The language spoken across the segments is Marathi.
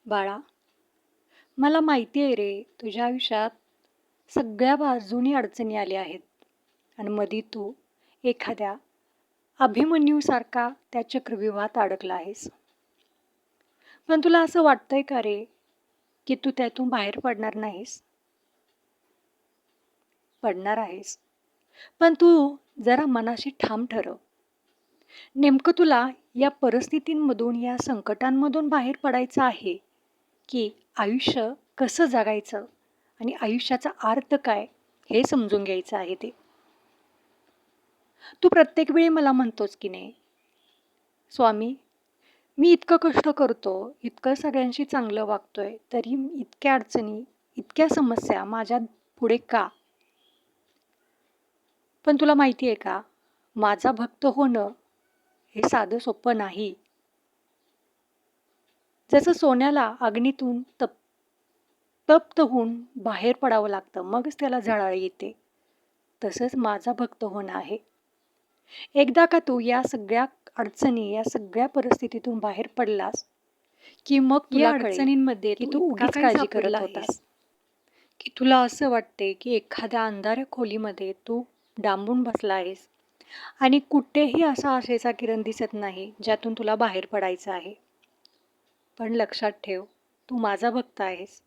बाळा, मला माहिती आहे रे, तुझ्या आयुष्यात सगळ्या बाजूनी अडचणी आल्या आहेत आणि मध्ये तू एखाद्या अभिमन्यूसारखा त्या चक्रव्यूहात अडकला आहेस. पण तुला असं वाटतंय का रे, की तू त्यातून बाहेर पडणार नाहीस? पडणार आहेस. पण तू जरा मनाशी ठाम ठरव. नेमकं तुला या परिस्थितींमधून, या संकटांमधून बाहेर पडायचं आहे, की आयुष्य कसं जगायचं आणि आयुष्याचा अर्थ काय हे समजून घ्यायचं आहे ते. तू प्रत्येक वेळी मला म्हणतोस की नाही, स्वामी, मी इतकं कष्ट करतो, इतकं सगळ्यांशी चांगलं वागतोय, तरी इतक्या अडचणी, इतक्या समस्या माझ्या पुढे का? पण तुला माहिती आहे का, माझा भक्त होणं हे साधं सोपं नाही. जसं सोन्याला अग्नीतून तप्त होऊन बाहेर पडावं लागतं, मगच त्याला झळाळी येते. तसंच माझा भक्त होणं आहे. एकदा का तू या सगळ्या अडचणी, या सगळ्या परिस्थितीतून बाहेर पडलास, की मग तुला अडचणींमध्ये की तू उगीच काळजी करत होतास, की तुला असं वाटते की एखाद्या अंधाऱ्या खोलीमध्ये तू डांबून बसला आहेस आणि कुठेही असा आशेचा किरण दिसत नाही ज्यातून तुला बाहेर पडायचं आहे. पण लक्षात ठेव, तू माझा भक्त आहेस.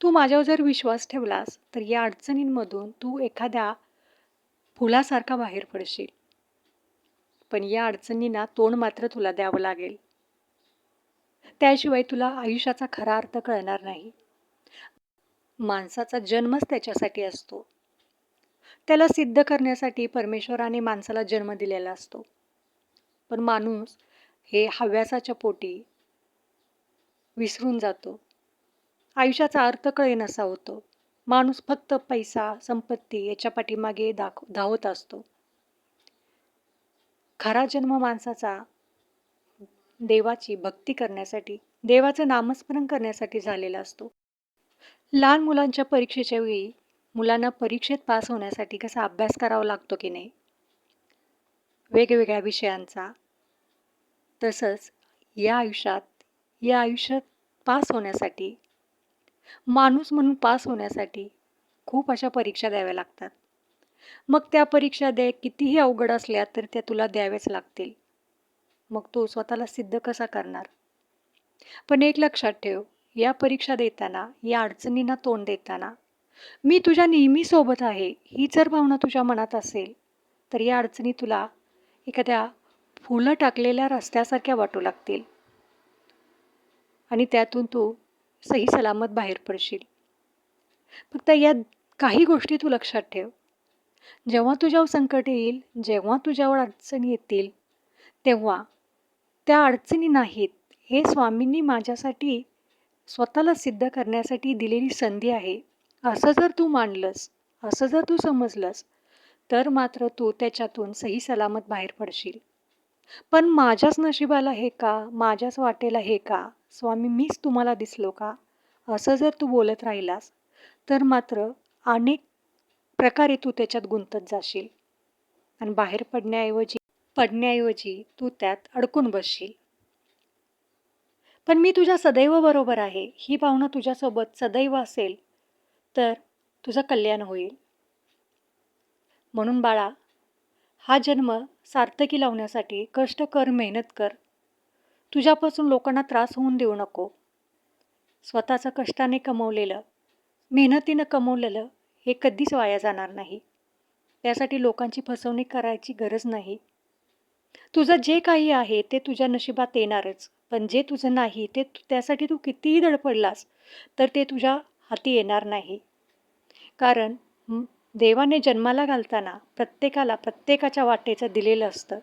तू माझ्यावर जर विश्वास ठेवलास तर या अडचणींमधून तू एखाद्या फुलासारखा बाहेर पडशील. पण या अडचणींना तोंड मात्र तुला द्यावं लागेल. त्याशिवाय तुला आयुष्याचा खरा अर्थ कळणार नाही. माणसाचा जन्मच त्याच्यासाठी असतो. त्याला सिद्ध करण्यासाठी परमेश्वराने माणसाला जन्म दिलेला असतो. पण माणूस हे हव्यासाच्या पोटी विसरून जातो. आयुष्याचा अर्थ कळेनासा होतो. माणूस फक्त पैसा, संपत्ती याच्या पाठीमागे धावत असतो. खरा जन्म माणसाचा देवाची भक्ती करण्यासाठी, देवाचं नामस्मरण करण्यासाठी झालेला असतो. लहान मुलांच्या परीक्षेच्या वेळी मुलांना परीक्षेत पास होण्यासाठी कसा अभ्यास करावा लागतो की नाही, वेगवेगळ्या विषयांचा, तसंच या आयुष्यात पास होण्यासाठी, माणूस म्हणून पास होण्यासाठी खूप अशा परीक्षा द्याव्या लागतात. मग त्या परीक्षा कितीही अवघड असल्या तर त्या तुला द्याव्याच लागतील. मग तू स्वतःला सिद्ध कसा करणार? पण एक लक्षात ठेव, या परीक्षा देताना, या अडचणींना तोंड देताना मी तुझ्या नेहमी सोबत आहे, ही जर भावना तुझ्या मनात असेल, तर या अडचणी तुला एखाद्या फुलं टाकलेल्या रस्त्यासारख्या वाटू लागतील आणि त्यातून तू सही सलामत बाहेर पडशील. फक्त या काही गोष्टी तू लक्षात ठेव. जेव्हा तुझ्यावर संकट येईल, जेव्हा तुझ्यावर अडचणी येतील, तेव्हा त्या अडचणी नाहीत, हे स्वामींनी माझ्यासाठी स्वतःला सिद्ध करण्यासाठी दिलेली संधी आहे, असं जर तू मानलंस, असं जर तू समजलंस, तर मात्र तू त्याच्यातून सही सलामत बाहेर पडशील. पण माझ्याच नशिबाला हे का, माझ्याच वाटेला हे का, स्वामी मीच तुम्हाला दिसलो का, असं जर तू बोलत राहिलास, तर मात्र अनेक प्रकारे तू त्याच्यात गुंतत जाशील आणि बाहेर पडण्याऐवजी तू त्यात अडकून बसशील. पण मी तुझ्या सदैव बरोबर आहे, ही भावना तुझ्यासोबत सदैव असेल तर तुझं कल्याण होईल. म्हणून बाळा, हा जन्म सार्थकी लावण्यासाठी कष्ट कर, मेहनत कर. तुझ्यापासून लोकांना त्रास होऊन देऊ नको. स्वतःचं कष्टाने कमवलेलं, मेहनतीनं कमवलेलं हे कधीच वाया जाणार नाही. त्यासाठी लोकांची फसवणूक करायची गरज नाही. तुझं जे काही आहे ते तुझ्या नशिबात येणारच, पण जे तुझं नाही ते त्यासाठी तू कितीही धडपडलास तर ते तुझ्या हाती येणार नाही. कारण देवाने जन्माला घालताना प्रत्येकाला प्रत्येकाच्या वाटेचं दिलेलं असतं.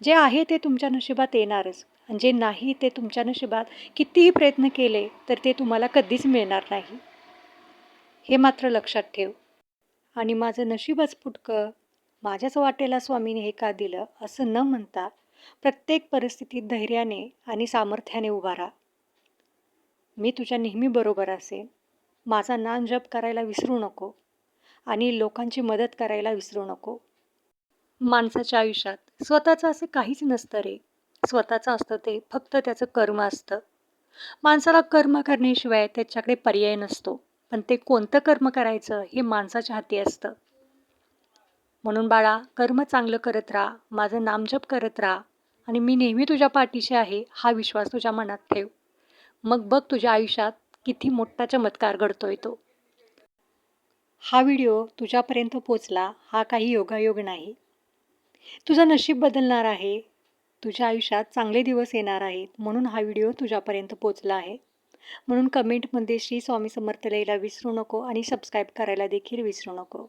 जे आहे ते तुमच्या नशिबात येणारच आणि जे नाही ते तुमच्या नशिबात कितीही प्रयत्न केले तर ते तुम्हाला कधीच मिळणार नाही. हे मात्र लक्षात ठेव. आणि माझं नशीबच फुटकं, माझ्याच वाटेला स्वामीने हे का दिलं, असं न म्हणता प्रत्येक परिस्थितीत धैर्याने आणि सामर्थ्याने उभा राहा. मी तुझ्या नेहमी बरोबर असेन. माझा नामजप करायला विसरू नको आणि लोकांची मदत करायला विसरू नको. माणसाच्या आयुष्यात स्वतःचं असं काहीच नसतं रे. स्वतःचं असतं ते फक्त त्याचं कर्म असतं. माणसाला कर्म करण्याशिवाय त्याच्याकडे पर्याय नसतो. पण ते कोणतं कर्म करायचं हे माणसाच्या हाती असतं. म्हणून बाळा, कर्म चांगलं करत राहा, माझं नामजप करत राहा आणि मी नेहमी तुझ्या पाठीशी आहे हा विश्वास तुझ्या मनात ठेव. मग बघ तुझ्या आयुष्यात किती मोठा चमत्कार घडतोय तो. हा व्हिडिओ तुझ्यापर्यंत पोचला हा काही योगायोग नाही. तुझं नशीब बदलणार आहे. तुझ्या आयुष्यात चांगले दिवस येणार आहेत म्हणून हा व्हिडिओ तुझ्यापर्यंत पोचला आहे. म्हणून कमेंटमध्ये श्री स्वामी समर्थ लिहायला विसरू नको आणि सबस्क्राईब करायला देखील विसरू नको.